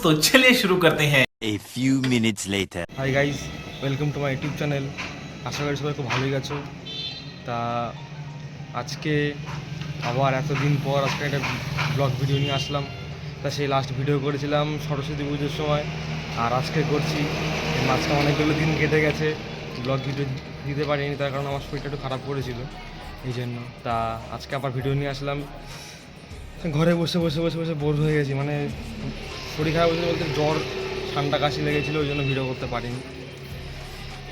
तो चलिए शुरू करते हैं। A few minutes later. Hi guys, welcome to my YouTube channel. আশা করি সবাই খুব ভালোই গেছো। তা আজকে আবার এতদিন পর আজকে একটা ব্লগ ভিডিও নিয়ে আসলাম। তা সেই লাস্ট ভিডিও করেছিলাম সরস্বতী পুজোর সময়, আর আজকে করছি। এর মাঝখানে অনেকগুলো দিন কেটে গেছে, ব্লগ ভিডিও দিতে পারিনি, তার কারণ আমার শরীরটা একটু খারাপ করেছিল এই জন্য। তা আজকে আবার ভিডিও নিয়ে আসলাম। ঘরে বসে বসে বসে বসে বোর হয়ে গেছি, মানে শরীর খারাপ হয়েছিল বলতে জ্বর ঠান্ডা কাশি লেগেছিলো, ওই জন্য ভিডিও করতে পারিনি।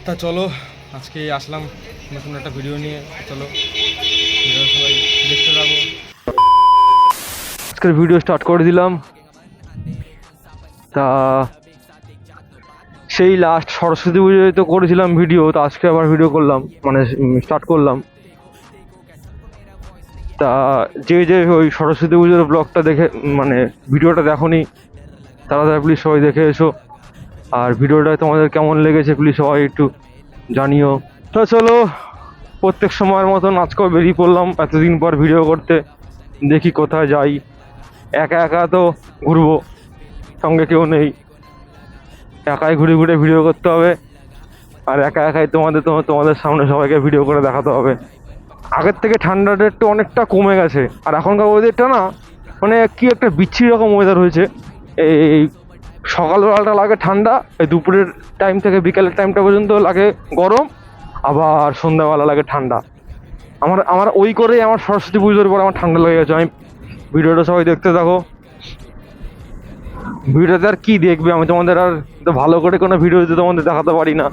তা চলো আজকে আসলাম নতুন একটা ভিডিও নিয়ে, চলো ভিডিও সবাই দেখতে যাবো। আজকের ভিডিও স্টার্ট করে দিলাম। তা সেই লাস্ট সরস্বতী পুজোয় তো করেছিলাম ভিডিও, তো আজকে আবার ভিডিও করলাম, মানে স্টার্ট করলাম। তা যে ওই সরস্বতী পুজোর ব্লগটা দেখে মানে ভিডিওটা দেখোনি, তাড়াতাড়ি প্লিজ সবাই দেখে এসো। আর ভিডিওটা তোমাদের কেমন লেগেছে প্লিজ সবাই একটু জানিও। তো চলো প্রত্যেক সময়ের মতন আজকেও বেরিয়ে পড়লাম এতদিন পর ভিডিও করতে। দেখি কোথায় যাই, একা একা তো ঘুরবো, সঙ্গে কেউ নেই, একাই ঘুরে ঘুরে ভিডিও করতে হবে। আর একা একাই তোমাদের সামনে সবাইকে ভিডিও করে দেখাতে হবে। আগের থেকে ঠান্ডাটা একটু অনেকটা কমে গেছে, আর এখনকার ওয়েদারটা না মানে কি একটা বিচ্ছিরি রকম ওয়েদার হয়েছে। এই সকালবেলাটা লাগে ঠান্ডা, এই দুপুরের টাইম থেকে বিকালের টাইমটা পর্যন্ত লাগে গরম, আবার সন্ধ্যাবেলা লাগে ঠান্ডা। আমার ওই করেই আমার সরস্বতী পুজোর পর আমার ঠান্ডা লেগে গেছে। আমি ভিডিওটা সবাই দেখতে থাকো। ভিডিওতে আর কি দেখবে, আমি তোমাদের আর তো ভালো করে কোনো ভিডিওতে তোমাদের দেখাতে পারি না,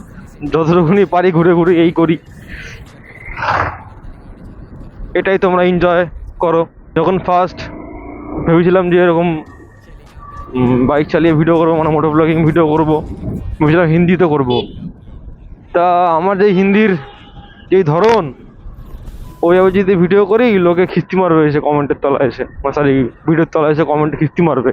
যতটুকুনি পারি ঘুরে ঘুরে এই করি। এটাই তোমরা এনজয় করো। যখন ফার্স্ট ভেবেছিলাম যে এরকম বাইক চালিয়ে ভিডিও করবো, মানে মোটো ব্লগিং ভিডিও করবো, ভেবেছিলাম হিন্দিতে করবো। তা আমার যে হিন্দির যেই ধরন, ওইভাবে যদি ভিডিও করি লোকে খিস্তি মারবে এসে কমেন্টের তলায় এসে, সরি ভিডিওর তলায় এসে কমেন্টে খিস্তি মারবে।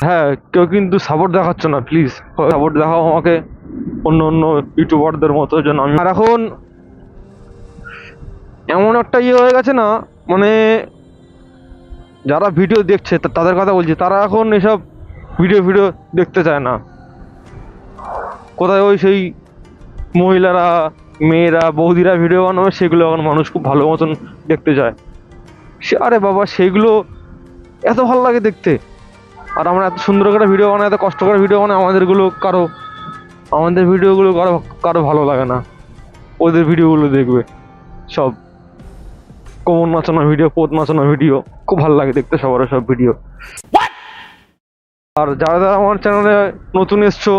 হ্যাঁ, কেউ কিন্তু সাপোর্ট দেখাচ্ছ না, প্লিজ সাপোর্ট দেখাও আমাকে অন্য ইউটিউবারদের মতো। যেন আমি আর এখন এমন একটা ইয়ে হয়ে গেছে না, মানে যারা ভিডিও দেখছে তাদের কথা বলছি, তারা এখন এসব ভিডিও দেখতে চায় না। কোথায় ওই সেই মহিলারা, মেয়েরা, বৌদিরা ভিডিও বানাবে, সেগুলো এখন মানুষ খুব ভালো মতন দেখতে চায়। আরে বাবা, সেইগুলো এত ভালো লাগে দেখতে, আর আমরা এত সুন্দর করে ভিডিও বানাই, এত কষ্ট করে ভিডিও বানাই, আমাদের ভিডিওগুলো কারো ভালো লাগে না। ওদের ভিডিওগুলো দেখবে সব কোমর নাচানো ভিডিও, পোত নাচানো ভিডিও, খুব ভালো লাগে দেখতে সবার সব ভিডিও। আর যারা আমার চ্যানেলে নতুন এসছো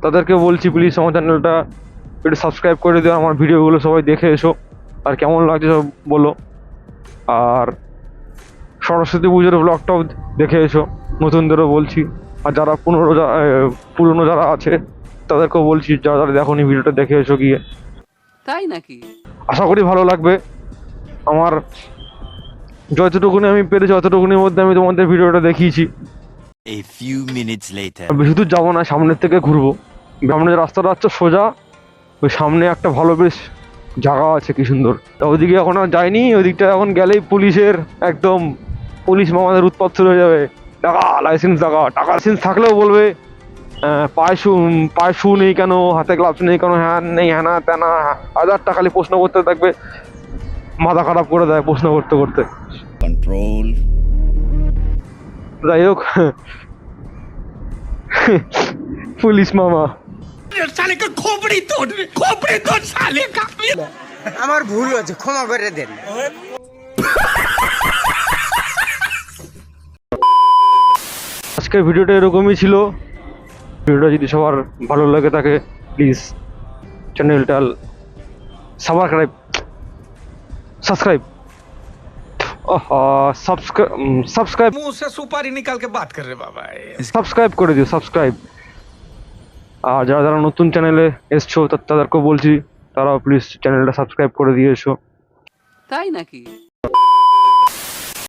তাদেরকে বলছি প্লিজ আমার চ্যানেলটা একটু সাবস্ক্রাইব করে দিও, আমার ভিডিওগুলো সবাই দেখে এসো, আর কেমন লাগছে সব বলো। আর সরস্বতী পুজোর ব্লগটাও দেখে এসো, নতুনদেরও বলছি। আর যারা পুরনো যারা আছে তাদেরকেও বলছি, যারা দেখোনি ভিডিওটা দেখে এসো গিয়ে। তাই নাকি? আশা করি ভালো লাগবে। আমার যতটুকুনি আমি পেরেছি অতটুকুনির মধ্যে আমি তোমাদের ভিডিওটা দেখিয়েছি। A few minutes later. বেশি দূর যাবো না, সামনের থেকে ঘুরবো। সামনে যে রাস্তাটা হচ্ছে সোজা, ওই সামনে একটা ভালো বেশ জায়গা আছে, কি সুন্দর। তা ওইদিকে এখন আর যাইনি, ওই দিকটা এখন গেলেই পুলিশের একদম পুলিশ মামাদের উৎপাত শুরু হয়ে যাবে। টাকা লাইসেন্স, টাকা লাইসেন্স থাকলেও বলবে পায়ে শু নেই কেন, হাতে গ্লাভস নেই কেন, হ্যাঁ নেই, হ্যানা তেনা, হাজারটা খালি প্রশ্ন করতে থাকবে, মাথা খারাপ করে দেয় প্রশ্ন করতে করতে। Control. যাই হোক, পুলিশ মামা আমার ভুল হয়েছে, ক্ষমা করে দেন। আজকের ভিডিওটা এরকমই ছিল। ভিডিওটা যদি সবার ভালো লাগে থাকে প্লিজ চ্যানেলটা সাবস্ক্রাইব मुंह से सुपारी निकाल के बात कर रहे बाबा। সাবস্ক্রাইব করে দিও, সাবস্ক্রাইব। আর যারা নতুন চ্যানেলে এসছো তাদেরকেও বলছি, তারাও প্লিজ চ্যানেলটা সাবস্ক্রাইব করে দিয়ে এসো। তাই নাকি?